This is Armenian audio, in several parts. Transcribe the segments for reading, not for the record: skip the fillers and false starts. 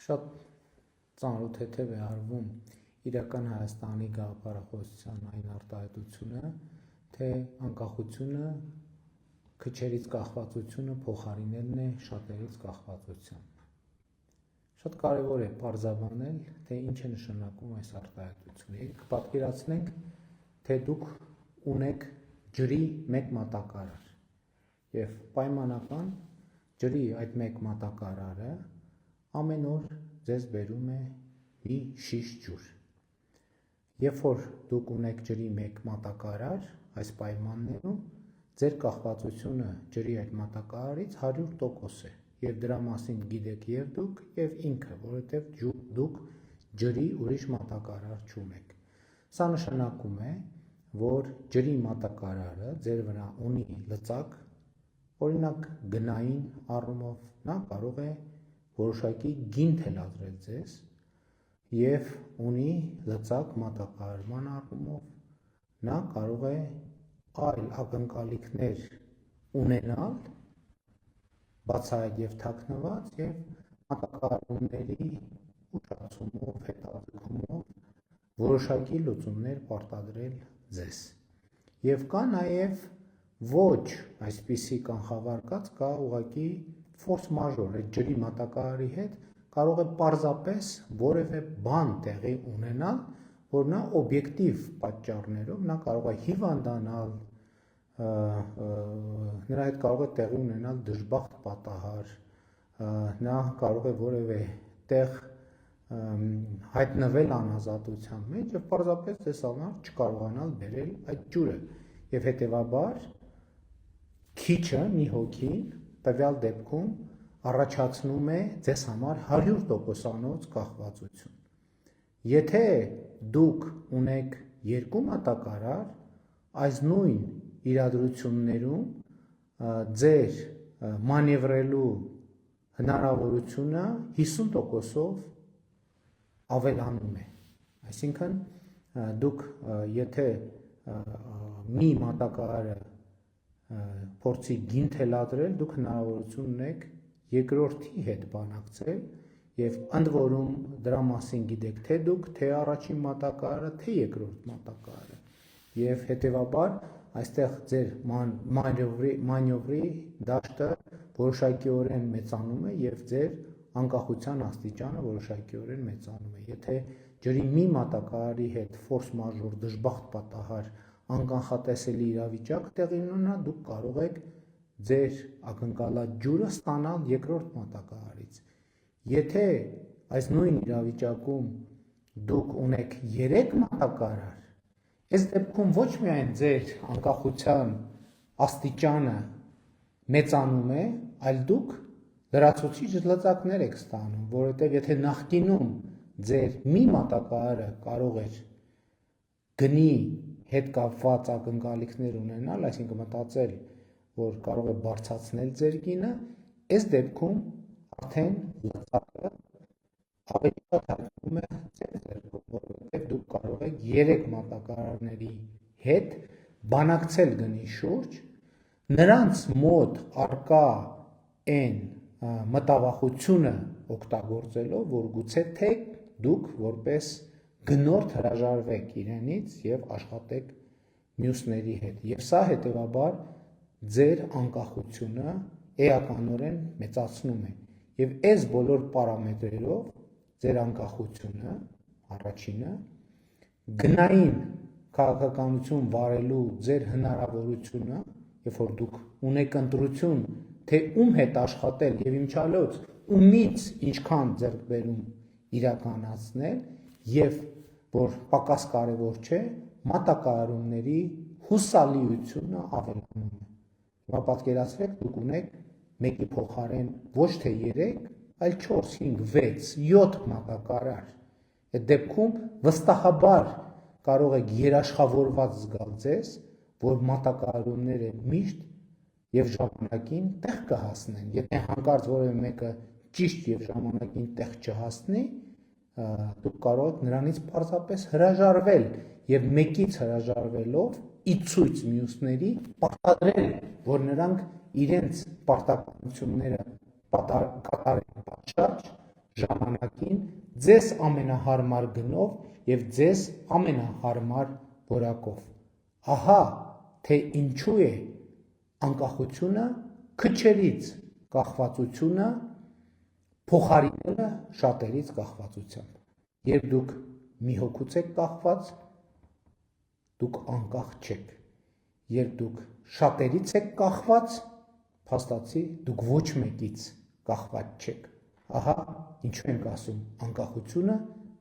Շատ ծանոթ թեթև է արվում իրական Հայաստանի գաղափարախոսության այն արտահայտությունը, թե անկախությունը քչերից կախվածությունը փոխարինելն է շատերից կախվածության։ Շատ կարևոր է պարզաբանել, թե ինչ է նշանակում այս արտահայտությունը։ Կպատկերացնենք, թե դուք ունեք ջրի մեկ մատակարար եւ պայմանական ջրի այդ մեկ մատակարարը ամեն օր ձեզ բերում է մի շիշ ջուր։ Երբ որ դուք ունեք ջրի մեկ մատակարար, այս պայմաններում ձեր կախվածությունը ջրի այդ մատակարարից 100% է եւ դրա մասին գիտեք եւ դուք եւ ինքը, որովհետեւ դուք ջրի ուրիշ մատակարար չունեք։ Սա նշանակում է, որ ջրի մատակարարը ձեր վրա ունի լծակ, օրինակ գնային առումով նա կարող է որոշակի գին թելադրել ձեզ եւ ունի լծակ մատակարարման առումով նա կարող է այլ ակնկալիքներ ունենալ բացահայտ եւ թաքնված եւ մատակարարումների ուշացումով, հետաձգումով որոշակի լուծումներ պարտադրել ձեզ։ Եվ կա նաեւ ոչ այսպիսի կանխավարկած, կա ուղղակի ֆորս մաժոր, այդ ջրի մատակարարի հետ կարող է պարզապես որևէ բան տեղի ունենալ, որ նա օբյեկտիվ պատճառներով նա կարող է հիվանդանալ, նրա հետ կարող է տեղի ունենալ դժբախտ պատահար, նա կարող է որևէ տեղ հայտնվել անազատության մեջ եւ պարզապես ձեզ համար չկարողանալ բերել այդ ջուրը եւ հետեւաբար քիչը մի հոգին տվյալ դեպքում առաջացնում է ձեզ համար 100%-անոց կախվածություն։ Եթե դուք ունեք երկու մատակարար, այս նույն իրադրություններում ձեր մանևրելու հնարավորությունը 50%-ով ավելանում է։ Այսինքն դուք եթե մի մատակարարը փորձի գին թելադրել, դուք հնարավորություն ունեք երկրորդի հետ բանակցել եւ ընդ որում դրա մասին գիտեք թե դուք, թե առաջին մատակարարը, թե երկրորդ մատակարարը եւ հետեւաբար այստեղ ձեր մանևրի դաշտը որոշակիորեն մեծանում է եւ ձեր անկախության աստիճանը որոշակիորեն մեծանում է։ Եթե ջրի մի մատակարարի հետ ֆորս մաժոր դժբախտ պատահար անկանխատեսելի իրավիճակ տեղի ունենա, դուք կարող եք ձեր ակնկալած ջուրը ստանալ երկրորդ մատակարարից։ Եթե այս նույն իրավիճակում դուք ունեք 3 մատակարար, այս դեպքում ոչ միայն ձեր անկախության աստիճանը մեծանում է, այլ դուք լրացուցիչ լծակներ եք ստանում, որովհետև եթե նախկինում ձեր մի մատակարարը կարող էր գնի հետ կապված ակնկալիքներ ունենալ, այսինքն մտածել, որ կարող է բարձրացնել ձեր գինը, այս դեպքում արդեն լծակը ավելի շատ հայտնվում է ձեր ձեռքում, որովհետև դուք կարող եք 3 մատակարարների հետ բանակցել գնի շուրջ, նրանց մոտ առկա այն մտավախությունը օգտագործելով, որ գուցե թե դուք որպես գնորդ հրաժարվեք իրենից եւ աշխատեք մյուսների հետ։ Եվ սա հետեւաբար ձեր անկախությունը էականորեն մեծացնում է։ Եվ այս բոլոր պարամետրերով ձեր անկախությունը առաջինը գնային քաղաքականություն վարելու ձեր հնարավորությունը, երբ որ դուք ունեք ընտրություն, թե ում հետ աշխատել եւ իմչալոց ումից ինչքան ձեռքբերում իրականացնել եւ որ պակաս կարևոր չէ, մատակարարումների հուսալիությունը ավելանում է։ Հիմա պատկերացրեք, դուք ունեք մեկի փոխարեն ոչ թե 3, այլ 4, 5, 6, 7 մատակարար։ Այդ դեպքում վստահաբար կարող եք երաշխավորված զգալ ձեզ, որ մատակարարումները միշտ եւ ժամանակին տեղ կհասնեն։ Եթե հանկարծ որևէ մեկը ճիշտ եւ ժամանակին տեղ չհասնի, դուք կարող եք նրանից պարզապես հրաժարվել եւ մեկից հրաժարվելով ի ցույց մյուսների պարտադրել, որ նրանք իրենց պարտականությունները կատարեն պատշաճ ժամանակին ձեզ ամենահարմար գնով և ձեզ ամենահարմար որակով։ Ահա, թե ինչու է անկախությունը քչերից կախվածությունը փոխարինելը շատերից կախվածությամբ։ Երբ դուք մի հոգուց եք կախված, դուք անկախ չեք։ Երբ դուք շատերից եք կախված, փաստացի դուք ոչ մեկից կախված չեք։ Ահա ինչու ենք ասում անկախությունը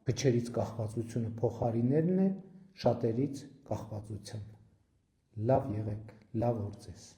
քչերից կախվածությունը փոխարինելն է շատերից կախվածությամբ։ Լավ եղեք, լավ օր ձեզ։